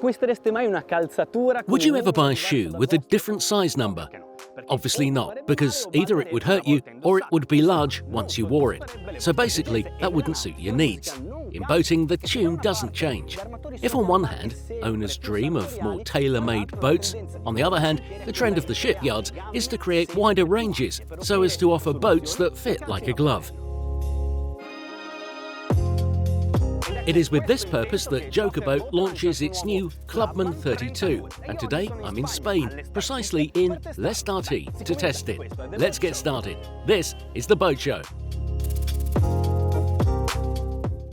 acquistereste mai una calzatura? Would you ever buy a shoe with a different size number? Obviously not, because either it would hurt you or it would be large once you wore it. So basically, that wouldn't suit your needs. In boating, the tune doesn't change. If on one hand, owners dream of more tailor-made boats, on the other hand, the trend of the shipyards is to create wider ranges so as to offer boats that fit like a glove. It is with this purpose that Jokerboat launches its new Clubman 32, and today I'm in Spain, precisely in L'Estartit, to test it. Let's get started. This is The Boat Show.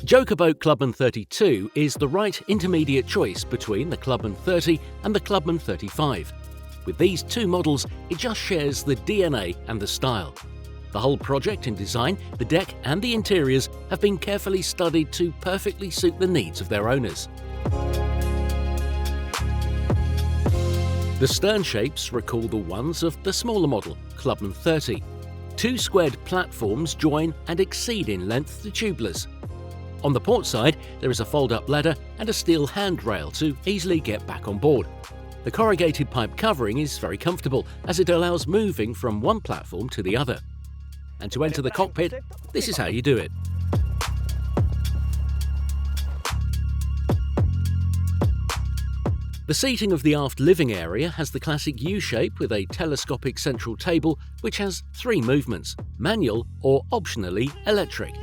Jokerboat Clubman 32 is the right intermediate choice between the Clubman 30 and the Clubman 35. With these two models, it just shares the DNA and the style. The whole project and design, the deck and the interiors have been carefully studied to perfectly suit the needs of their owners. The stern shapes recall the ones of the smaller model, Clubman 30. Two squared platforms join and exceed in length the tubeless. On the port side, there is a fold-up ladder and a steel handrail to easily get back on board. The corrugated pipe covering is very comfortable as it allows moving from one platform to the other. And to enter the cockpit, this is how you do it. The seating of the aft living area has the classic U-shape with a telescopic central table which has 3 movements, manual or optionally electric.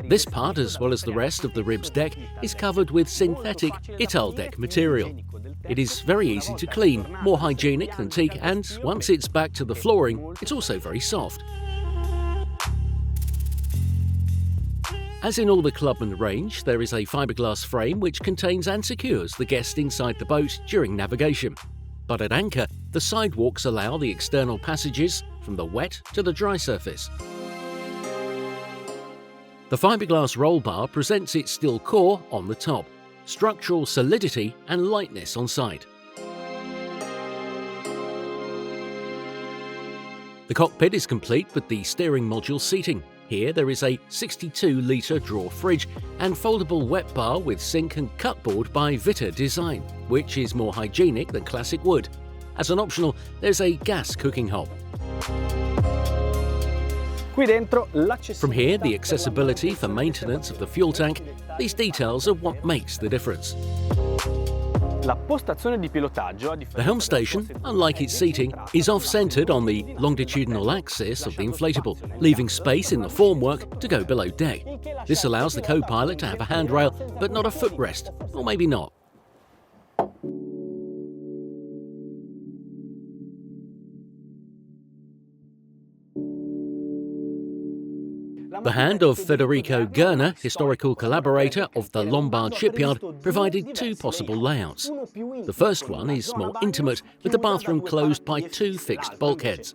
This part, as well as the rest of the ribs deck, is covered with synthetic Italdeck material. It is very easy to clean, more hygienic than teak, and once it's back to the flooring, it's also very soft. As in all the Clubman range, there is a fiberglass frame which contains and secures the guest inside the boat during navigation. But at anchor, the sidewalks allow the external passages from the wet to the dry surface. The fiberglass roll bar presents its steel core on the top, structural solidity and lightness on site. The cockpit is complete with the steering module seating. Here there is a 62-litre drawer fridge and foldable wet bar with sink and cupboard by Vita design, which is more hygienic than classic wood. As an optional, there's a gas cooking hob. From here, the accessibility for maintenance of the fuel tank, these details are what makes the difference. The helm station, unlike its seating, is off-centered on the longitudinal axis of the inflatable, leaving space in the formwork to go below deck. This allows the co-pilot to have a handrail, but not a footrest, or maybe not. The hand of Federico Gerner, historical collaborator of the Lombard shipyard, provided 2 possible layouts. The first one is more intimate, with the bathroom closed by 2 fixed bulkheads.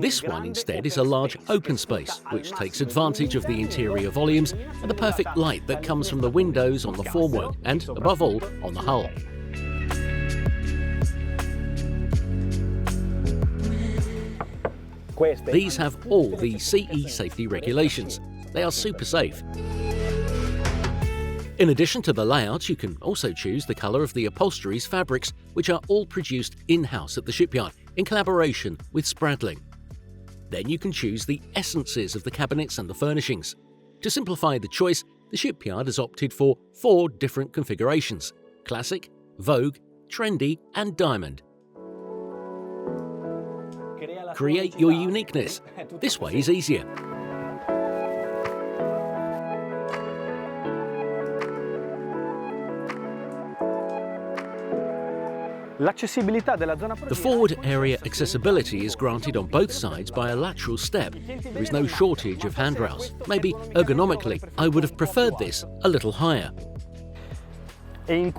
This one instead is a large open space, which takes advantage of the interior volumes and the perfect light that comes from the windows on the formwork and, above all, on the hull. These have all the CE safety regulations. They are super safe. In addition to the layouts, you can also choose the colour of the upholstery's fabrics, which are all produced in-house at the shipyard in collaboration with Spradling. Then you can choose the essences of the cabinets and the furnishings. To simplify the choice, the shipyard has opted for 4 different configurations: Classic, Vogue, Trendy and Diamond. Create your uniqueness. This way is easier. The forward area accessibility is granted on both sides by a lateral step. There is no shortage of handrails. Maybe ergonomically, I would have preferred this a little higher. And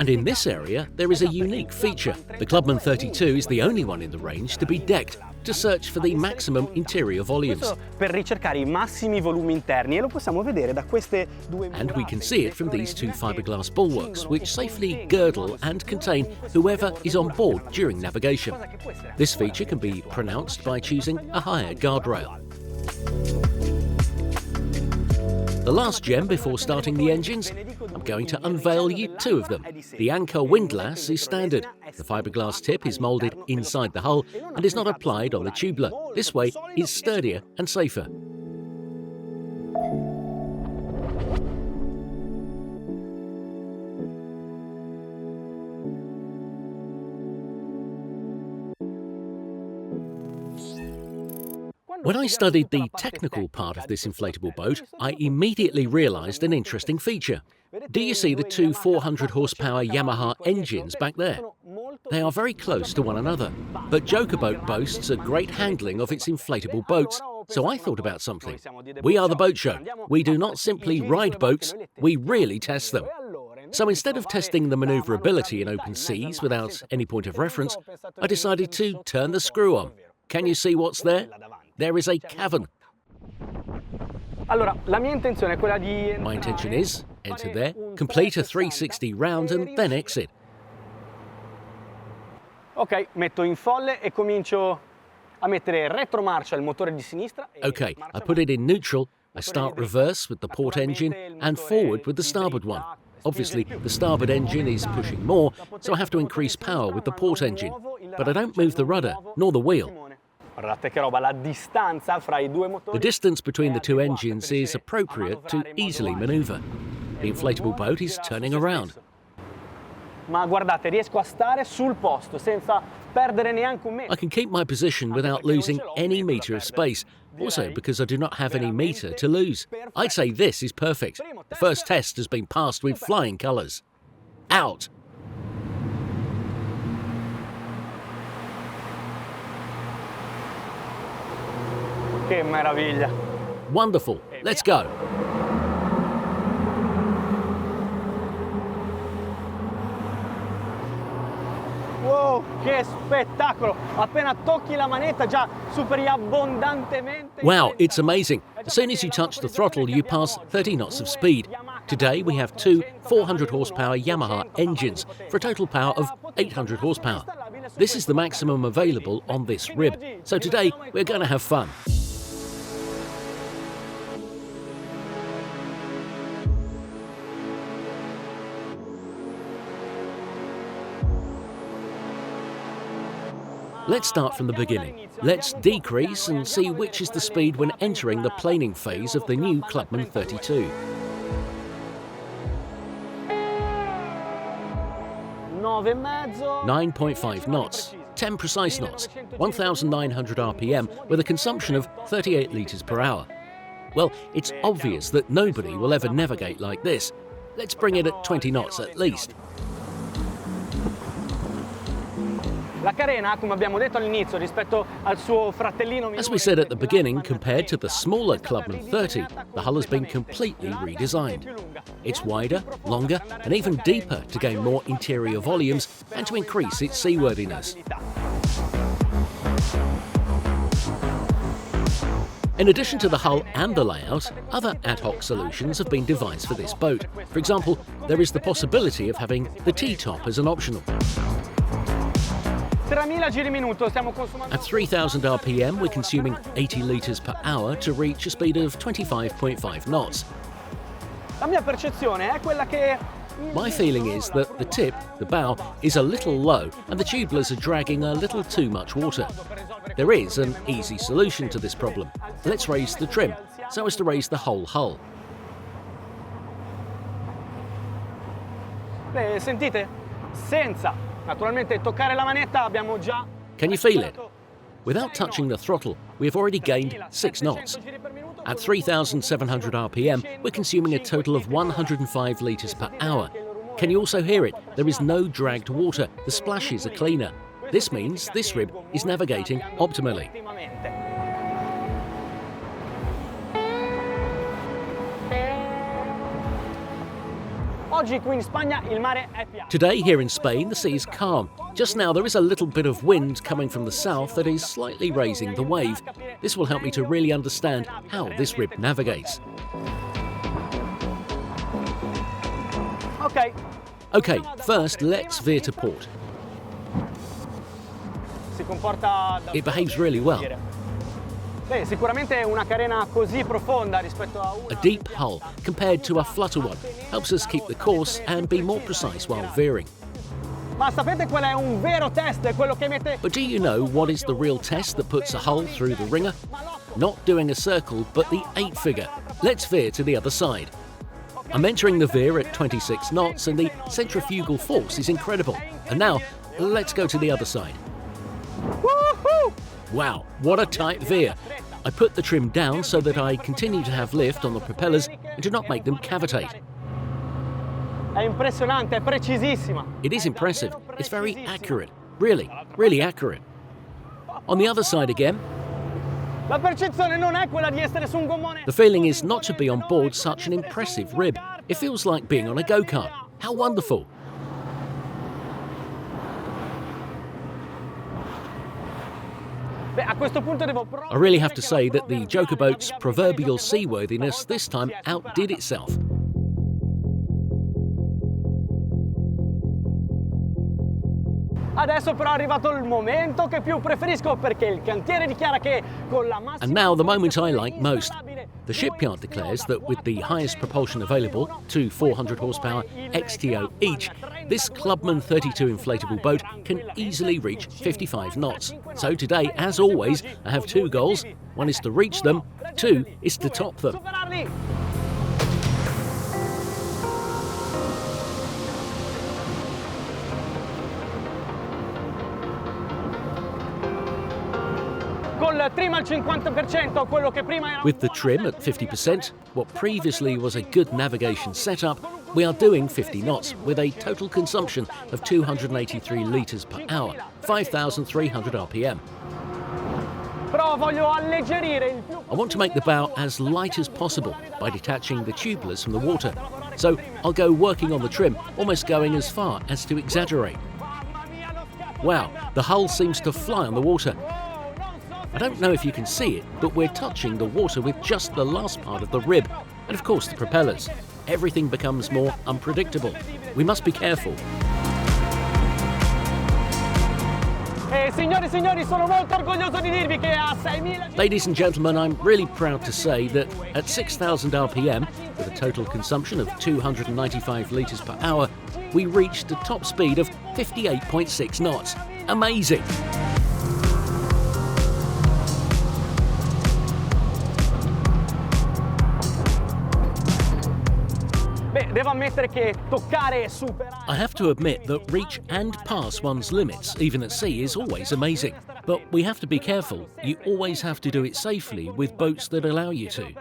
in this area, there is a unique feature. The Clubman 32 is the only one in the range to be decked to search for the maximum interior volumes. And we can see it from these 2 fiberglass bulwarks, which safely girdle and contain whoever is on board during navigation. This feature can be pronounced by choosing a higher guardrail. The last gem before starting the engines? I'm going to unveil you two of them. The anchor windlass is standard. The fiberglass tip is moulded inside the hull and is not applied on the tubular. This way it's sturdier and safer. When I studied the technical part of this inflatable boat, I immediately realised an interesting feature. Do you see the two 400 horsepower Yamaha engines back there? They are very close to one another, but Joker Boat boasts a great handling of its inflatable boats, so I thought about something. We are the boat show. We do not simply ride boats, we really test them. So instead of testing the manoeuvrability in open seas without any point of reference, I decided to turn the screw on. Can you see what's there? There is a cavern. My intention is enter there, complete a 360 round and then exit. Ok, metto in folle e comincio a mettere retromarcia il motore di sinistra. Okay, I put it in neutral. I start reverse with the port engine and forward with the starboard one. Obviously, the starboard engine is pushing more, so I have to increase power with the port engine. But I don't move the rudder, nor the wheel. The distance between the two engines is appropriate to easily manoeuvre. The inflatable boat is turning around. Ma guardate, riesco a stare sul posto senza perdere neanche un metro. I can keep my position without losing any metre of space, also because I do not have any metre to lose. I'd say this is perfect. The first test has been passed with flying colours. Out! Che meraviglia. Wonderful. Let's go. Wow, che spettacolo! Appena tocchi la manetta già superi abbondantemente. Wow, it's amazing. As soon as you touch the throttle, you pass 30 knots of speed. Today we have two 400 horsepower Yamaha engines for a total power of 800 horsepower. This is the maximum available on this rib. So today we're going to have fun. Let's start from the beginning. Let's decrease and see which is the speed when entering the planing phase of the new Clubman 32. 9.5 knots, 10 precise knots, 1,900 RPM with a consumption of 38 litres per hour. Well, it's obvious that nobody will ever navigate like this. Let's bring it at 20 knots at least. As we said at the beginning, compared to the smaller Clubman 30, the hull has been completely redesigned. It's wider, longer and even deeper to gain more interior volumes and to increase its seaworthiness. In addition to the hull and the layout, other ad hoc solutions have been devised for this boat. For example, there is the possibility of having the T-top as an optional. At 3,000 RPM, we're consuming 80 litres per hour to reach a speed of 25.5 knots. My feeling is that the tip, the bow, is a little low and the tubulars are dragging a little too much water. There is an easy solution to this problem. Let's raise the trim, so as to raise the whole hull. Sentite? Senza naturalmente toccare la manetta abbiamo già. Can you feel it? Without touching the throttle, we have already gained 6 knots. At 3,700 RPM, we're consuming a total of 105 litres per hour. Can you also hear it? There is no dragged water. The splashes are cleaner. This means this rib is navigating optimally. Today here in Spain, the sea is calm. Just now there is a little bit of wind coming from the south that is slightly raising the wave. This will help me to really understand how this rib navigates. Okay, first let's veer to port. It behaves really well. Beh, sicuramente una carena così profonda rispetto a A deep hull compared to a flutter one helps us keep the course and be more precise while veering. Ma sapete qual è un vero test? È quello che mette... But do you know what is the real test that puts a hull through the ringer? Not doing a circle, but the 8-figure. Let's veer to the other side. I'm entering the veer at 26 knots and the centrifugal force is incredible. And now, let's go to the other side. Woohoo! Wow, what a tight veer. I put the trim down so that I continue to have lift on the propellers and do not make them cavitate. È impressionante, è precisissima. It is impressive. It's very accurate. Really, really accurate. On the other side again, La percezione non è quella di essere su un gommone. the feeling is not to be on board such an impressive rib. It feels like being on a go-kart. How wonderful. Beh, a questo punto devo I really have to say that the Joker boat's proverbial seaworthiness this time outdid itself. Adesso però è arrivato il momento che più preferisco perché il cantiere dichiara che con la massima... And now the moment I like most. The shipyard declares that with the highest propulsion available, two 400 horsepower XTO each, this Clubman 32 inflatable boat can easily reach 55 knots. So today, as always, I have two goals. One is to reach them, two is to top them. Superarli! Col trim al 50%, quello che prima era... With the trim at 50%, what previously was a good navigation setup, we are doing 50 knots with a total consumption of 283 litres per hour, 5,300 RPM. Però voglio alleggerire il più... I want to make the bow as light as possible by detaching the tubulars from the water. So I'll go working on the trim, almost going as far as to exaggerate. Wow, the hull seems to fly on the water. I don't know if you can see it, but we're touching the water with just the last part of the rib, and of course the propellers. Everything becomes more unpredictable. We must be careful. Signori e signori, sono molto orgoglioso di dirvi che a 6.000... Ladies and gentlemen, I'm really proud to say that at 6,000 RPM, with a total consumption of 295 litres per hour, we reached a top speed of 58.6 knots. Amazing! Beh, devo ammettere che toccare e superare... I have to admit that reach and pass one's limits, even at sea, is always amazing. But we have to be careful. You always have to do it safely with boats that allow you to.